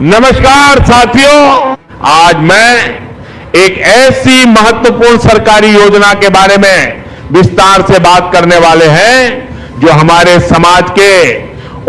नमस्कार साथियों, आज मैं एक ऐसी महत्वपूर्ण सरकारी योजना के बारे में विस्तार से बात करने वाले हैं जो हमारे समाज के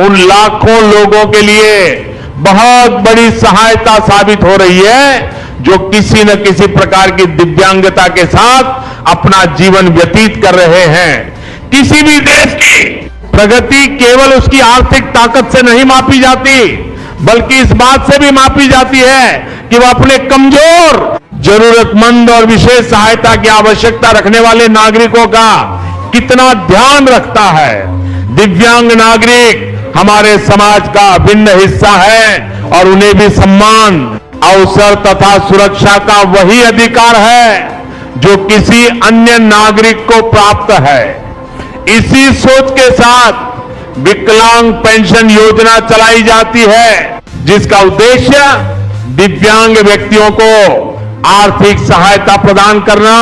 उन लाखों लोगों के लिए बहुत बड़ी सहायता साबित हो रही है जो किसी न किसी प्रकार की दिव्यांगता के साथ अपना जीवन व्यतीत कर रहे हैं। किसी भी देश की प्रगति केवल उसकी आर्थिक ताकत से नहीं मापी जाती, बल्कि इस बात से भी मापी जाती है कि वह अपने कमजोर, जरूरतमंद और विशेष सहायता की आवश्यकता रखने वाले नागरिकों का कितना ध्यान रखता है। दिव्यांग नागरिक हमारे समाज का अभिन्न हिस्सा है और उन्हें भी सम्मान, अवसर तथा सुरक्षा का वही अधिकार है जो किसी अन्य नागरिक को प्राप्त है। इसी सोच के साथ विकलांग पेंशन योजना चलाई जाती है, जिसका उद्देश्य दिव्यांग व्यक्तियों को आर्थिक सहायता प्रदान करना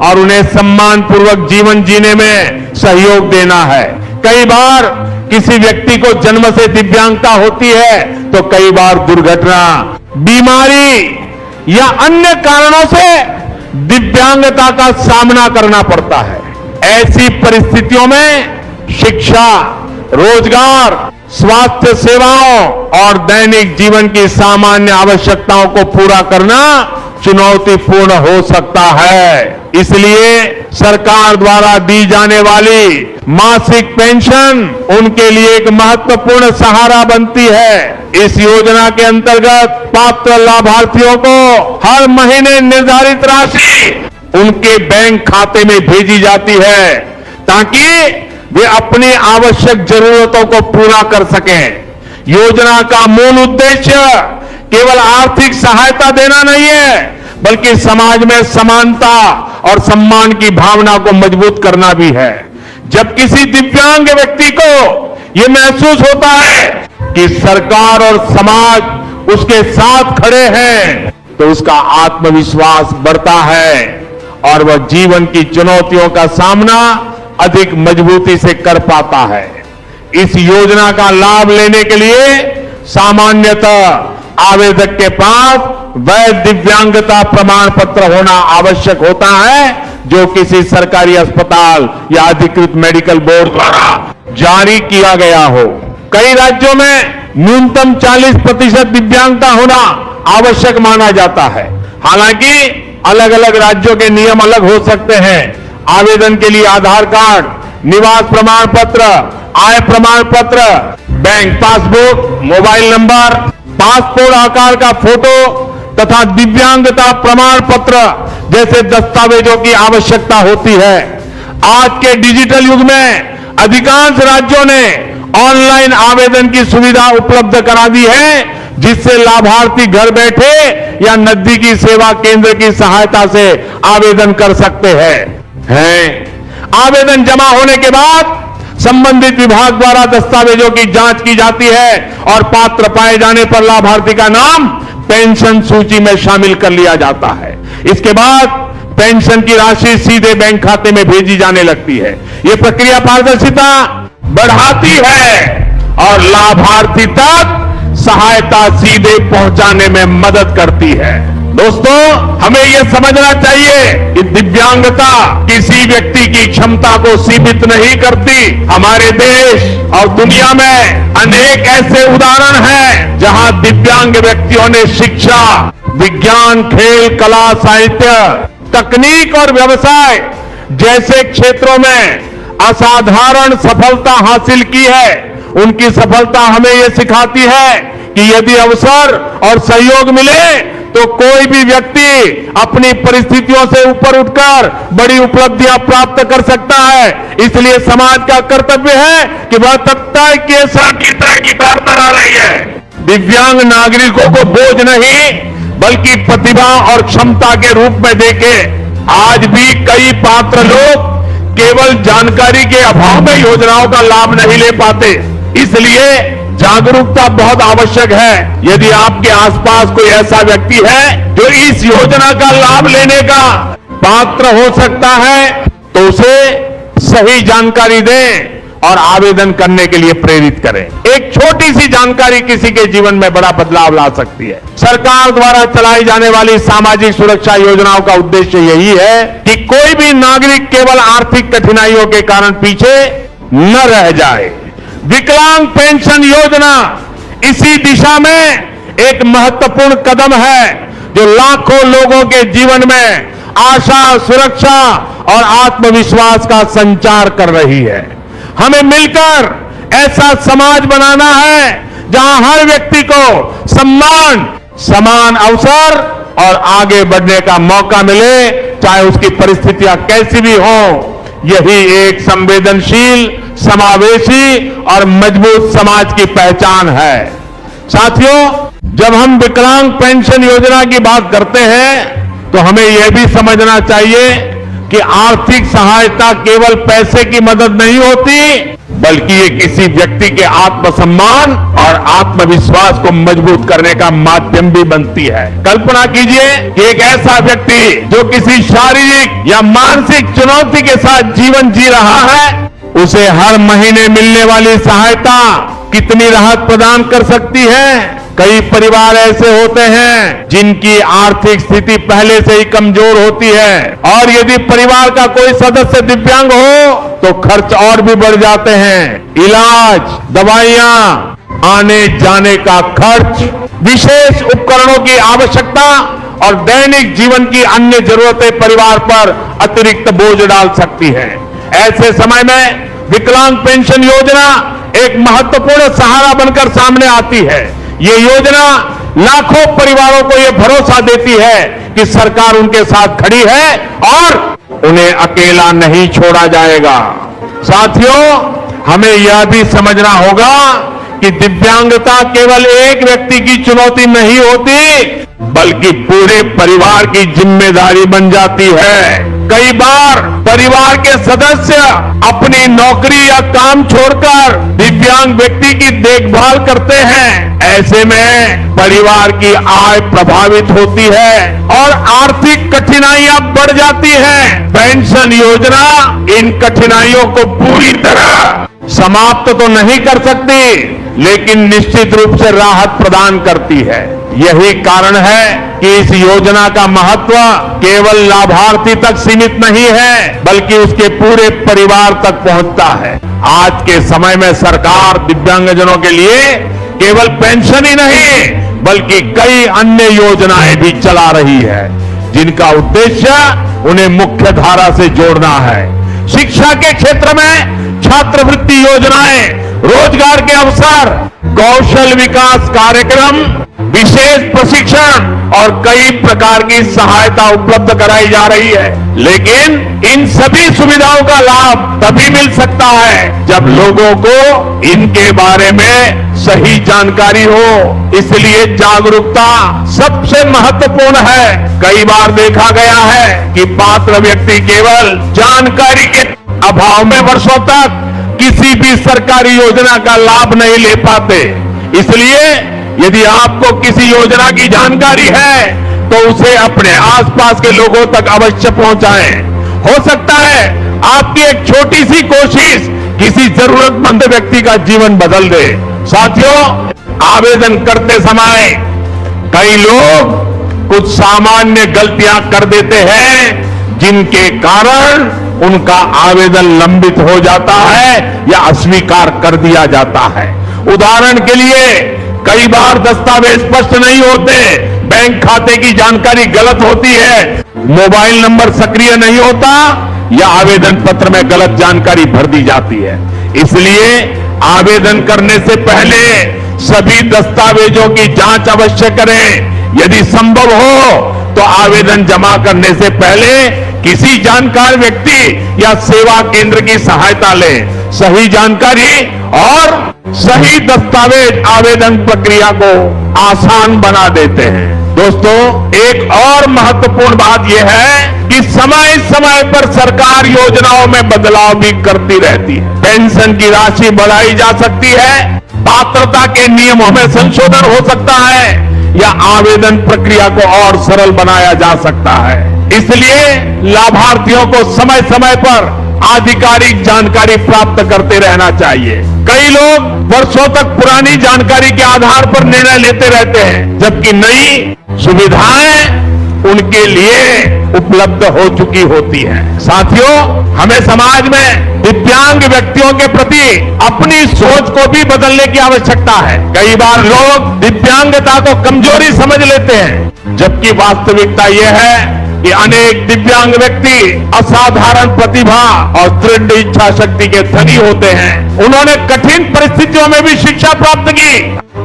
और उन्हें सम्मानपूर्वक जीवन जीने में सहयोग देना है। कई बार किसी व्यक्ति को जन्म से दिव्यांगता होती है, तो कई बार दुर्घटना, बीमारी या अन्य कारणों से दिव्यांगता का सामना करना पड़ता है। ऐसी परिस्थितियों में शिक्षा, रोजगार, स्वास्थ्य सेवाओं और दैनिक जीवन की सामान्य आवश्यकताओं को पूरा करना चुनौतीपूर्ण हो सकता है। इसलिए सरकार द्वारा दी जाने वाली मासिक पेंशन उनके लिए एक महत्वपूर्ण सहारा बनती है। इस योजना के अंतर्गत पात्र लाभार्थियों को हर महीने निर्धारित राशि उनके बैंक खाते में भेजी जाती है ताकि वे अपनी आवश्यक जरूरतों को पूरा कर सकें। योजना का मूल उद्देश्य केवल आर्थिक सहायता देना नहीं है, बल्कि समाज में समानता और सम्मान की भावना को मजबूत करना भी है। जब किसी दिव्यांग व्यक्ति को यह महसूस होता है कि सरकार और समाज उसके साथ खड़े हैं, तो उसका आत्मविश्वास बढ़ता है और वह जीवन की चुनौतियों का सामना अधिक मजबूती से कर पाता है। इस योजना का लाभ लेने के लिए सामान्यतः आवेदक के पास वैध दिव्यांगता प्रमाण पत्र होना आवश्यक होता है, जो किसी सरकारी अस्पताल या अधिकृत मेडिकल बोर्ड द्वारा जारी किया गया हो। कई राज्यों में न्यूनतम 40% दिव्यांगता होना आवश्यक माना जाता है। हालांकि अलग अलग राज्यों के नियम अलग हो सकते हैं। आवेदन के लिए आधार कार्ड, निवास प्रमाण पत्र, आय प्रमाण पत्र, bank passbook, mobile number, passport आकार का फोटो तथा दिव्यांगता प्रमाण पत्र जैसे दस्तावेजों की आवश्यकता होती है। आज के डिजिटल युग में अधिकांश राज्यों ने ऑनलाइन आवेदन की सुविधा उपलब्ध करा दी है, जिससे लाभार्थी घर बैठे या नजदीकी सेवा केंद्र की सहायता से आवेदन कर सकते हैं। आवेदन जमा होने के बाद संबंधित विभाग द्वारा दस्तावेजों की जांच की जाती है और पात्र पाए जाने पर लाभार्थी का नाम पेंशन सूची में शामिल कर लिया जाता है। इसके बाद पेंशन की राशि सीधे बैंक खाते में भेजी जाने लगती है। यह प्रक्रिया पारदर्शिता बढ़ाती है और लाभार्थी तक सहायता सीधे पहुंचाने में मदद करती है। दोस्तों, हमें यह समझना चाहिए कि दिव्यांगता किसी व्यक्ति की क्षमता को सीमित नहीं करती। हमारे देश और दुनिया में अनेक ऐसे उदाहरण हैं जहां दिव्यांग व्यक्तियों ने शिक्षा, विज्ञान, खेल, कला, साहित्य, तकनीक और व्यवसाय जैसे क्षेत्रों में असाधारण सफलता हासिल की है। उनकी सफलता हमें यह सिखाती है कि यदि अवसर और सहयोग मिले तो कोई भी व्यक्ति अपनी परिस्थितियों से ऊपर उठकर बड़ी उपलब्धियां प्राप्त कर सकता है। इसलिए समाज का कर्तव्य है कि वह तय के साथ की तरह की बरकरार रही है। दिव्यांग नागरिकों को बोझ नहीं, बल्कि प्रतिभा और क्षमता के रूप में देखे। आज भी कई पात्र लोग केवल जानकारी के अभाव में योजनाओं का लाभ नहीं ले पाते। इसलिए जागरूकता बहुत आवश्यक है। यदि आपके आसपास कोई ऐसा व्यक्ति है जो इस योजना का लाभ लेने का पात्र हो सकता है, तो उसे सही जानकारी दें और आवेदन करने के लिए प्रेरित करें। एक छोटी सी जानकारी किसी के जीवन में बड़ा बदलाव ला सकती है। सरकार द्वारा चलाई जाने वाली सामाजिक सुरक्षा योजनाओं का उद्देश्य यही है कि कोई भी नागरिक केवल आर्थिक कठिनाइयों के कारण पीछे न रह जाए। विकलांग पेंशन योजना इसी दिशा में एक महत्वपूर्ण कदम है जो लाखों लोगों के जीवन में आशा, सुरक्षा और आत्मविश्वास का संचार कर रही है। हमें मिलकर ऐसा समाज बनाना है जहां हर व्यक्ति को सम्मान, समान अवसर और आगे बढ़ने का मौका मिले, चाहे उसकी परिस्थितियां कैसी भी हो। यही एक संवेदनशील, समावेशी और मजबूत समाज की पहचान है। साथियों, जब हम विकलांग पेंशन योजना की बात करते हैं तो हमें यह भी समझना चाहिए कि आर्थिक सहायता केवल पैसे की मदद नहीं होती, बल्कि ये किसी व्यक्ति के आत्मसम्मान और आत्मविश्वास को मजबूत करने का माध्यम भी बनती है। कल्पना कीजिए कि एक ऐसा व्यक्ति जो किसी शारीरिक या मानसिक चुनौती के साथ जीवन जी रहा है, उसे हर महीने मिलने वाली सहायता कितनी राहत प्रदान कर सकती है। कई परिवार ऐसे होते हैं जिनकी आर्थिक स्थिति पहले से ही कमजोर होती है और यदि परिवार का कोई सदस्य दिव्यांग हो तो खर्च और भी बढ़ जाते हैं। इलाज, दवाइयां, आने जाने का खर्च, विशेष उपकरणों की आवश्यकता और दैनिक जीवन की अन्य जरूरतें परिवार पर अतिरिक्त बोझ डाल सकती हैं। ऐसे समय में विकलांग पेंशन योजना एक महत्वपूर्ण सहारा बनकर सामने आती है। ये योजना लाखों परिवारों को ये भरोसा देती है कि सरकार उनके साथ खड़ी है और उन्हें अकेला नहीं छोड़ा जाएगा। साथियों, हमें यह भी समझना होगा कि दिव्यांगता केवल एक व्यक्ति की चुनौती नहीं होती, बल्कि पूरे परिवार की जिम्मेदारी बन जाती है। कई बार परिवार के सदस्य अपनी नौकरी या काम छोड़कर दिव्यांग व्यक्ति की देखभाल करते हैं। ऐसे में परिवार की आय प्रभावित होती है और आर्थिक कठिनाइयां बढ़ जाती हैं। पेंशन योजना इन कठिनाइयों को पूरी तरह समाप्त तो नहीं कर सकती, लेकिन निश्चित रूप से राहत प्रदान करती है। यही कारण है कि इस योजना का महत्व केवल लाभार्थी तक सीमित नहीं है, बल्कि उसके पूरे परिवार तक पहुंचता है। आज के समय में सरकार दिव्यांगजनों के लिए केवल पेंशन ही नहीं, बल्कि कई अन्य योजनाएं भी चला रही है, जिनका उद्देश्य उन्हें मुख्य धारा से जोड़ना है। शिक्षा के क्षेत्र में छात्रवृत्ति योजनाएं, रोजगार के अवसर, कौशल विकास कार्यक्रम, विशेष प्रशिक्षण और कई प्रकार की सहायता उपलब्ध कराई जा रही है। लेकिन इन सभी सुविधाओं का लाभ तभी मिल सकता है जब लोगों को इनके बारे में सही जानकारी हो। इसलिए जागरूकता सबसे महत्वपूर्ण है। कई बार देखा गया है कि पात्र व्यक्ति केवल जानकारी के अभाव में वर्षों तक किसी भी सरकारी योजना का लाभ नहीं ले पाते। इसलिए यदि आपको किसी योजना की जानकारी है तो उसे अपने आसपास के लोगों तक अवश्य पहुंचाएं। हो सकता है आपकी एक छोटी सी कोशिश किसी जरूरतमंद व्यक्ति का जीवन बदल दे। साथियों, आवेदन करते समय कई लोग कुछ सामान्य गलतियां कर देते हैं, जिनके कारण उनका आवेदन लंबित हो जाता है या अस्वीकार कर दिया जाता है। उदाहरण के लिए, कई बार दस्तावेज स्पष्ट नहीं होते, बैंक खाते की जानकारी गलत होती है, मोबाइल नंबर सक्रिय नहीं होता या आवेदन पत्र में गलत जानकारी भर दी जाती है। इसलिए आवेदन करने से पहले सभी दस्तावेजों की जांच अवश्य करें। यदि संभव हो तो आवेदन जमा करने से पहले किसी जानकार व्यक्ति या सेवा केंद्र की सहायता लें। सही जानकारी और सही दस्तावेज आवेदन प्रक्रिया को आसान बना देते हैं। दोस्तों, एक और महत्वपूर्ण बात यह है कि समय समय पर सरकार योजनाओं में बदलाव भी करती रहती है। पेंशन की राशि बढ़ाई जा सकती है, पात्रता के नियमों में संशोधन हो सकता है या आवेदन प्रक्रिया को और सरल बनाया जा सकता है। इसलिए लाभार्थियों को समय समय पर आधिकारिक जानकारी प्राप्त करते रहना चाहिए। कई लोग वर्षों तक पुरानी जानकारी के आधार पर निर्णय लेते रहते हैं, जबकि नई सुविधाएं उनके लिए उपलब्ध हो चुकी होती है। साथियों, हमें समाज में दिव्यांग व्यक्तियों के प्रति अपनी सोच को भी बदलने की आवश्यकता है। कई बार लोग दिव्यांगता को कमजोरी समझ लेते हैं, जबकि वास्तविकता यह है कि अनेक दिव्यांग व्यक्ति असाधारण प्रतिभा और दृढ़ इच्छा शक्ति के धनी होते हैं। उन्होंने कठिन परिस्थितियों में भी शिक्षा प्राप्त की,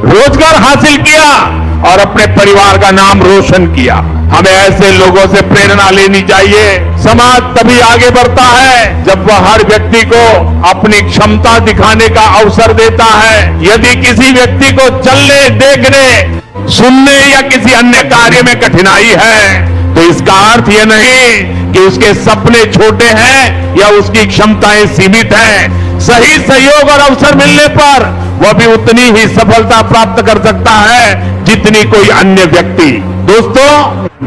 रोजगार हासिल किया और अपने परिवार का नाम रोशन किया। हमें ऐसे लोगों से प्रेरणा लेनी चाहिए। समाज तभी आगे बढ़ता है जब वह हर व्यक्ति को अपनी क्षमता दिखाने का अवसर देता है। यदि किसी व्यक्ति को चलने, देखने, सुनने या किसी अन्य कार्य में कठिनाई है, तो इसका अर्थ यह नहीं कि उसके सपने छोटे हैं या उसकी क्षमताएं सीमित हैं। सही सहयोग और अवसर मिलने पर वह भी उतनी ही सफलता प्राप्त कर सकता है जितनी कोई अन्य व्यक्ति। दोस्तों,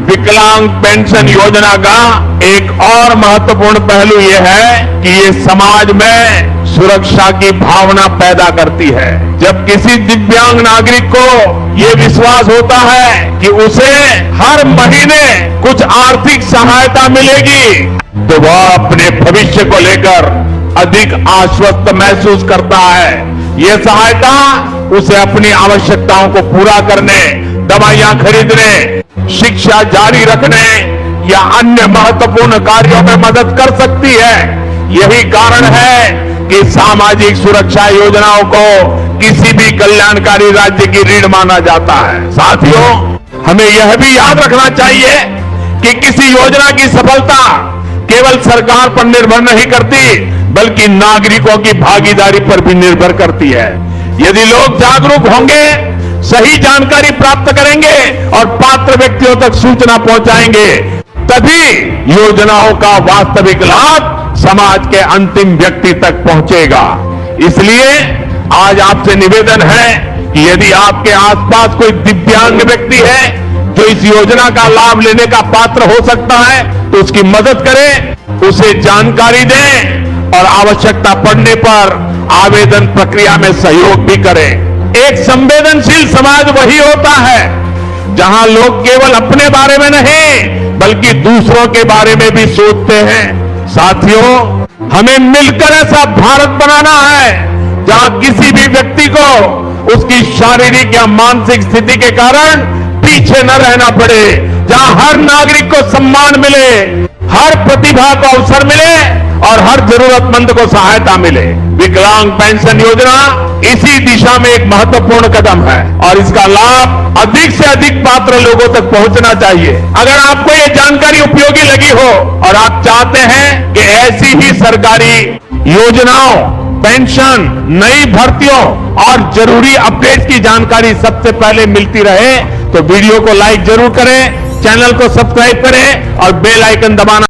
विकलांग पेंशन योजना का एक और महत्वपूर्ण पहलू यह है कि ये समाज में सुरक्षा की भावना पैदा करती है। जब किसी दिव्यांग नागरिक को ये विश्वास होता है कि उसे हर महीने कुछ आर्थिक सहायता मिलेगी, तो वह अपने भविष्य को लेकर अधिक आश्वस्त महसूस करता है। यह सहायता उसे अपनी आवश्यकताओं को पूरा करने, दवाइयां खरीदने, शिक्षा जारी रखने या अन्य महत्वपूर्ण कार्यों में मदद कर सकती है। यही कारण है कि सामाजिक सुरक्षा योजनाओं को किसी भी कल्याणकारी राज्य की रीढ़ माना जाता है। साथियों, हमें यह भी याद रखना चाहिए कि किसी योजना की सफलता केवल सरकार पर निर्भर नहीं करती, बल्कि नागरिकों की भागीदारी पर भी निर्भर करती है। यदि लोग जागरूक होंगे, सही जानकारी प्राप्त करेंगे और पात्र व्यक्तियों तक सूचना पहुंचाएंगे, तभी योजनाओं का वास्तविक लाभ समाज के अंतिम व्यक्ति तक पहुंचेगा। इसलिए आज आपसे निवेदन है कि यदि आपके आसपास कोई दिव्यांग व्यक्ति है जो इस योजना का लाभ लेने का पात्र हो सकता है, तो उसकी मदद करें, उसे जानकारी दें और आवश्यकता पड़ने पर आवेदन प्रक्रिया में सहयोग भी करें। एक संवेदनशील समाज वही होता है जहां लोग केवल अपने बारे में नहीं, बल्कि दूसरों के बारे में भी सोचते हैं। साथियों, हमें मिलकर ऐसा भारत बनाना है जहां किसी भी व्यक्ति को उसकी शारीरिक या मानसिक स्थिति के कारण पीछे न रहना पड़े, जहां हर नागरिक को सम्मान मिले, हर प्रतिभा को अवसर मिले और हर जरूरतमंद को सहायता मिले। विकलांग पेंशन योजना इसी दिशा में एक महत्वपूर्ण कदम है और इसका लाभ अधिक से अधिक पात्र लोगों तक पहुंचना चाहिए। अगर आपको ये जानकारी उपयोगी लगी हो और आप चाहते हैं कि ऐसी ही सरकारी योजनाओं, पेंशन, नई भर्तियों और जरूरी अपडेट्स की जानकारी सबसे पहले मिलती रहे, तो वीडियो को लाइक जरूर करें, चैनल को सब्सक्राइब करें और बेल आइकन दबाना